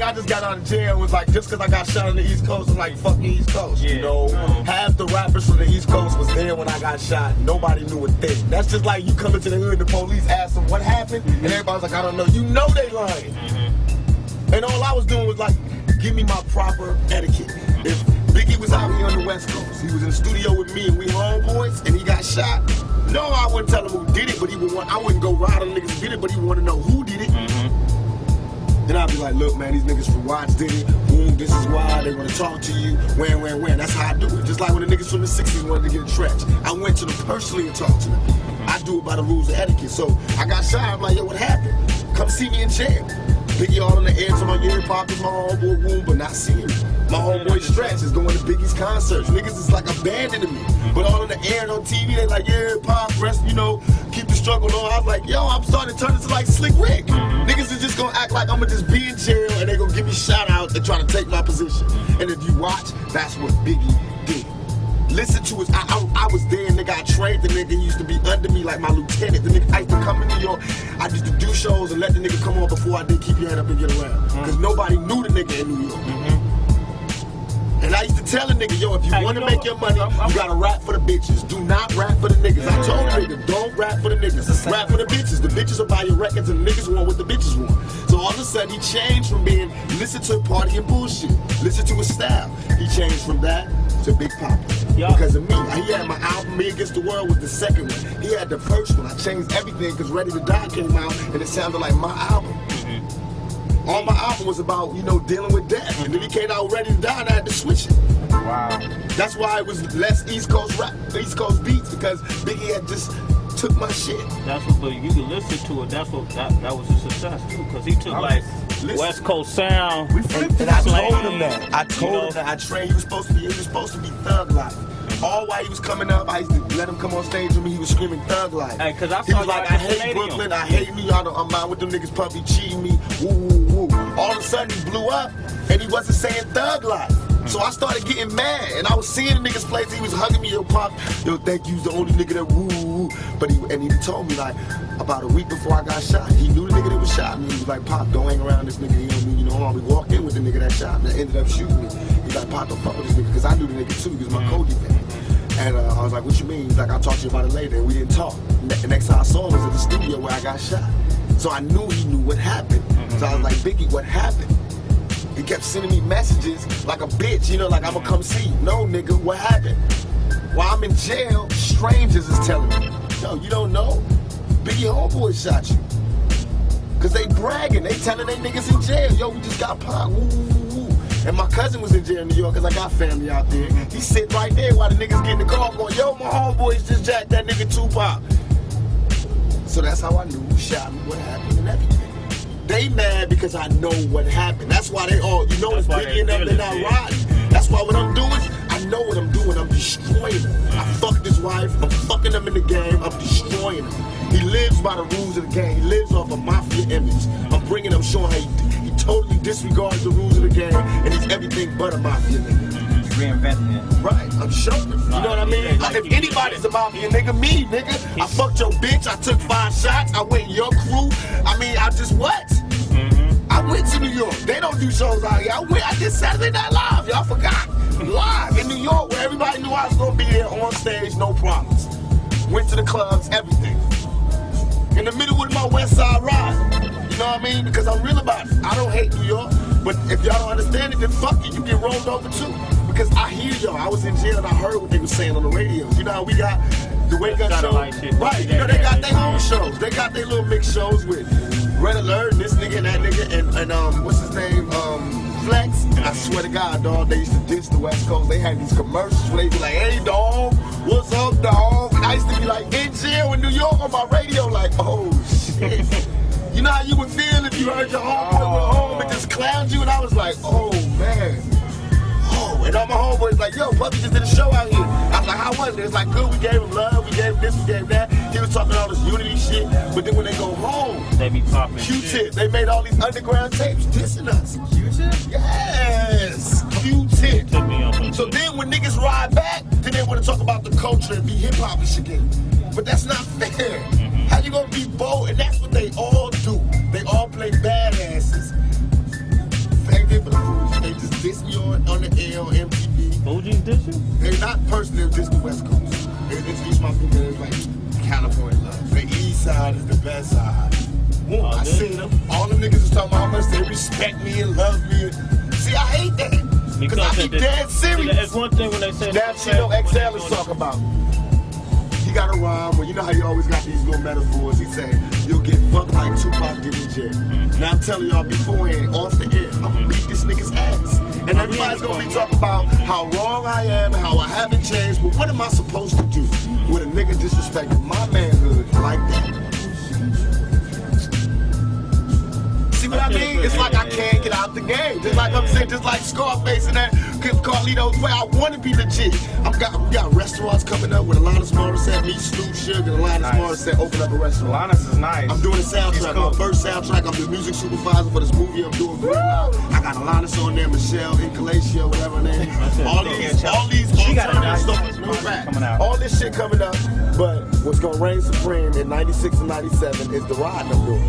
I just got out of jail and was like, just because I got shot on the East Coast, I'm like, fuck the East Coast. Yeah. You know, half the rappers from the East Coast was there when I got shot. Nobody knew a thing. That's just like you come into the hood, the police ask them what happened, and everybody's like, I don't know. You know they lying. And all I was doing was like, give me my proper etiquette. If Biggie was out here on the West Coast, he was in the studio with me and we homeboys, and he got shot. No, I wouldn't tell him who did it, but he would want. I wouldn't go ride on niggas who did it, but he would want to know who did it. Then I'd be like, look, man, these niggas from Watts did it. Boom, this is why they want to talk to you. When. That's how I do it. Just like when the niggas from the 60s wanted to get entrenched. I went to them personally and talked to them. I do it by the rules of etiquette. So I got shot. I'm like, yo, what happened? Come see me in jail. Biggie all on the edge of my ear popping my homeboy wound, but not seeing me. My homeboy Stretch is going to Biggie's concerts. Niggas is like abandoning me. But all in the air and on TV, they like, yeah, pop, rest, you know, keep the struggle on. I was like, yo, I'm starting to turn into like Slick Rick. Niggas is just gonna act like I'm gonna just be in jail and they gonna give me shout out and try to take my position. And if you watch, that's what Biggie did. Listen to his, I was there, nigga, I trained the nigga, he used to be under me like my lieutenant. The nigga, I used to come in New York, I used to do shows and let the nigga come on before I did Keep Your Head Up and Get Around. Cause nobody knew the nigga in New York. And I used to tell a nigga, yo, if you want to make your money, you gotta rap for the bitches. Do not rap for the niggas. I told the nigga, don't rap for the niggas. Rap for the bitches. The bitches will buy your records and the niggas want what the bitches want. So all of a sudden he changed from being listen to party and bullshit, listen to his style. He changed from that to Big Papa. Because of me. He had my album, Me Against the World was the second one. He had the first one. I changed everything because Ready to Die came out and it sounded like my album. All my album was about, you know, dealing with death. And then he came out Ready to Die and I had to switch it. Wow. That's why it was less East Coast rap, East Coast beats, because Biggie had just took my shit. That's what, but you can listen to it. That's what that was a success too, because he took like West Coast sound. We flipped it. I told him that. I told him that I trained. He was supposed to be Thug Life. All while he was coming up, I used to let him come on stage with me. He was screaming Thug Life. Hey, cause I he saw was like, I hate Brooklyn, I hate New York, I'm out with them niggas puppy cheating me. Woo, woo, woo. All of a sudden he blew up and he wasn't saying Thug Life. So I started getting mad, and I was seeing the niggas place. He was hugging me, yo, Pop, yo, thank you's the only nigga that woo, woo. But he told me like about a week before I got shot. He knew the nigga that was shot me. He was like, Pop, don't hang around this nigga. You know, we walked in with the nigga that shot me, that ended up shooting me. He's like, Pop, don't fuck with this nigga, because I knew the nigga too. He was my Cody fan. And I was like, what you mean? He's like, I'll talk to you about it later. And we didn't talk. The next time I saw him was at the studio where I got shot. So I knew he knew what happened. So I was like, Biggie, what happened? He kept sending me messages like a bitch, you know, like I'm gonna come see you. No, nigga, what happened? While I'm in jail, strangers is telling me, yo, you don't know? Biggie homeboy shot you. Cause they bragging, they telling they niggas in jail, yo, we just got popped, woo, woo, woo. And my cousin was in jail in New York, cause I got family out there. He sit right there while the niggas getting the call going, yo, my homeboys just jacked that nigga Tupac. So that's how I knew who shot me, what happened, and everything. They mad because I know what happened. That's why they all, you know, it's Biggie and them, they're not riding. That's why what I'm doing, I know what I'm doing. I'm destroying him. I fucked his wife. I'm fucking him in the game. I'm destroying him. He lives by the rules of the game. He lives off a mafia image. I'm bringing him, showing how he totally disregards the rules of the game, and he's everything but a mafia nigga. Reinventing it. Right, I'm showing him. You know what I mean? Like, if anybody's a mafia nigga, me, nigga. I fucked your bitch. I took 5 shots. I went in your crew. I mean, I just what? I went to New York. They don't do shows out here. I did Saturday Night Live. Y'all forgot. Live in New York, where everybody knew I was gonna be there on stage, no problems. Went to the clubs, everything. In the middle with my West Side ride. You know what I mean? Because I'm real about it. I don't hate New York, but if y'all don't understand it, then fuck it. You get rolled over too. Because I hear y'all. I was in jail and I heard what they were saying on the radio. You know how we got the Wake Up show? Right. You know, they got their own shows. They got their little mix shows with Red Alert, this nigga and that nigga, and what's his name? Flex. And I swear to God, dog, they used to diss the West Coast. They had these commercials where they be like, hey, dog, what's up, dog? And I used to be like, in jail in New York on my radio, like, oh, shit. You know how you would feel if you heard your homeboy went home and just clowned you? And I was like, oh, man. Oh, and all my homeboys like, yo, Puppy just did a show out here. I was like, how was it? It's like, good, we gave him love, we gave him this, we gave him that. He was talking all this unity shit, but then when they go home, they be popping Q-Tip, they made all these underground tapes dissing us. Q-Tip? Yes, Q-Tip. So then when niggas ride back, then they want to talk about the culture and be hip-hop-ish again. But that's not fair. How you gonna be bold? And that's what they all do. They all play badasses. Fuji's did you? They're not personally just the West Coast. It's these my people that like California love. The East Side is the best side. I seen them. All them niggas is talking about how much they respect me and love me. See, I hate that. Because I be dead serious. It's one thing when they say that Chino XL is talking about. He got a rhyme where you know how you always got these little metaphors. He said, you'll get fucked like Tupac did in jail. Now I'm telling y'all beforehand, off the air, I'm gonna beat this nigga's ass. And everybody's gonna be talking about how wrong I am and how I haven't changed. But what am I supposed to do with a nigga disrespecting my manhood like that? See what I mean? It's like I can't get out the game. Just like I'm saying, just like Scarface and that Carlito's way. I want to be legit. We got restaurants coming up with Alanis Morissette, me, Snoop Sugar, and Alanis Morissette open up a restaurant. Alanis is nice. I'm doing a soundtrack. Cool. My first soundtrack. I'm the music supervisor for this movie I'm doing right now. I got Alanis on there, Michelle, Incalacia, whatever her name is. All these stuff. All this shit coming up. But what's gonna reign supreme in '96 and '97 is the ride I'm doing.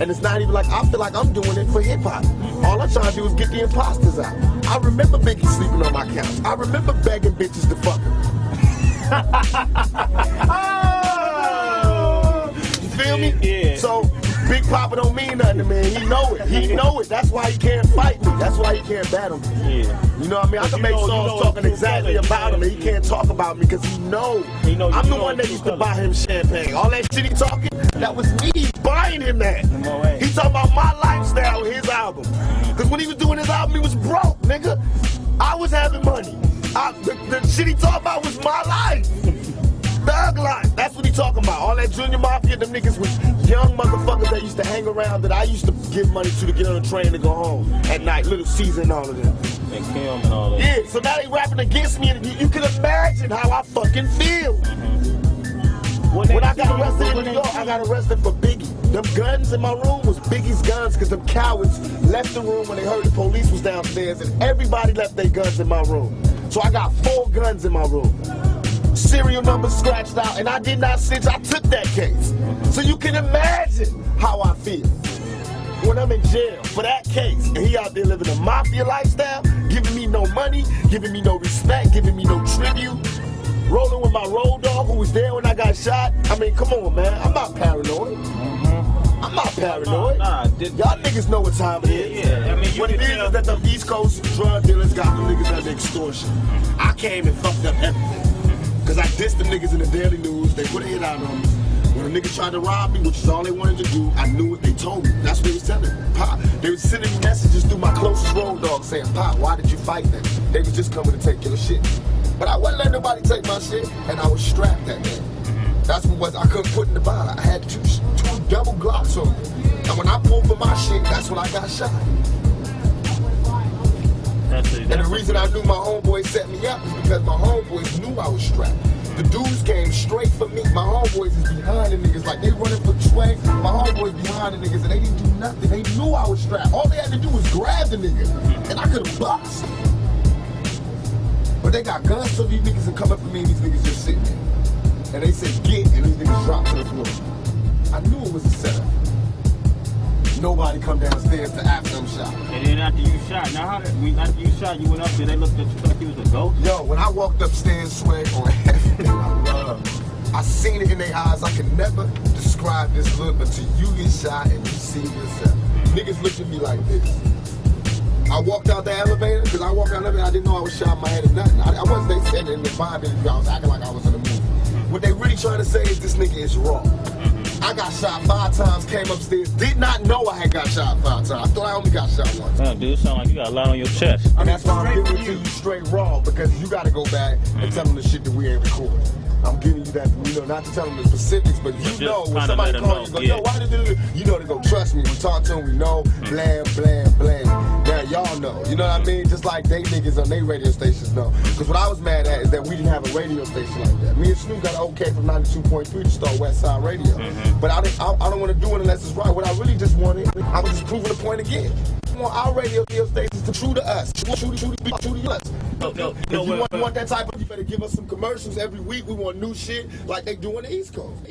And it's not even like, I feel like I'm doing it for hip-hop. All I'm trying to do is get the imposters out. I remember Biggie sleeping on my couch. I remember begging bitches to fuck him. You feel me? Yeah. So, Big Papa don't mean nothing to me. He know it. He know it. That's why he can't fight me. That's why he can't battle me. Yeah. You know what I mean? I can make songs talking exactly about him, and he can't talk about me because he know. I'm the one that used to buy him champagne. All that shit he talking, that was me buying him that. He talking about my lifestyle with his album. Because when he was doing his album, he was broke, nigga. I was having money. The shit he talking about was my life. Thug life. That's what he talking about. All that Junior Mafia, them niggas was young motherfuckers that used to hang around that I used to give money to get on a train to go home at night. Little Caesar and all of them. And Kim and all that. Yeah, so now they rapping against me, and you can imagine how I fucking feel. When I got arrested in New York, I got arrested for Biggie. Them guns in my room was Biggie's guns because them cowards left the room when they heard the police was downstairs, and everybody left their guns in my room. So I got 4 guns in my room. Serial numbers scratched out, and I did not snitch. I took that case. So you can imagine how I feel when I'm in jail for that case, and he out there living a mafia lifestyle, giving me no money, giving me no respect, giving me no tribute, rolling with my road dog who was there when I got shot. I mean, come on, man. I'm not paranoid. I'm not paranoid. Y'all niggas know what time it is. Yeah. I mean, what it is that the East Coast drug dealers got them niggas under extortion. I came and fucked up everything. Because I dissed them niggas in the Daily News. They put a hit out on me. When a nigga tried to rob me, which is all they wanted to do, I knew what they told me. That's what they was telling me. Pop, they was sending me messages through my closest road dog saying, Pop, why did you fight them? They was just coming to take your shit. But I wasn't letting nobody take my shit, and I was strapped that day. That's what I couldn't put in the bottle. I had two double Glocks on me. And when I pulled for my shit, that's when I got shot. And the reason I knew my homeboys set me up is because my homeboys knew I was strapped. The dudes came straight for me. My homeboys is behind the niggas. Like, they running for Sway. My homeboys behind the niggas, and they didn't do nothing. They knew I was strapped. All they had to do was grab the nigga, and I could have boxed. But they got guns, so these niggas would come up to me, and these niggas just sitting there. And they said, get, and these niggas dropped to the floor. I knew it was a setup. Nobody come downstairs to after them shot. And then after you shot, after you shot, you went up there, they looked at you like you was a ghost? Yo, when I walked upstairs, Sway, on everything I love, I seen it in their eyes. I can never describe this look until you get shot and you see yourself. Niggas looked at me like this. I walked out the elevator, because I walked out the elevator, I didn't know I was shot in my head or nothing. I wasn't, they said in the vibe interview, I was acting like I was in a movie. What they really trying to say is this nigga is raw. I got shot 5 times, came upstairs, did not know I had got shot 5 times. I thought I only got shot once. Damn, dude, sound like you got a lot on your chest. And that's why I'm giving it to you straight raw, because you got to go back and tell them the shit that we ain't recording. I'm giving you that, not to tell them the specifics, but you know when somebody calls you, go, yo, why did you do this? You know they go, trust me, we talk to them, we know, blam, blam, blam. Now y'all know, you know what I mean? Just like they niggas on their radio stations know. Because what I was mad at is that we didn't have a radio station like that. Me and Snoop got an okay from 92.3 to start West Side Radio. But I don't want to do it unless it's right. What I really just wanted, I was just proving the point again. We want our radio stations to true to us, true to us. If you want that type of, you better give us some commercials every week. We want new shit like they do on the East Coast.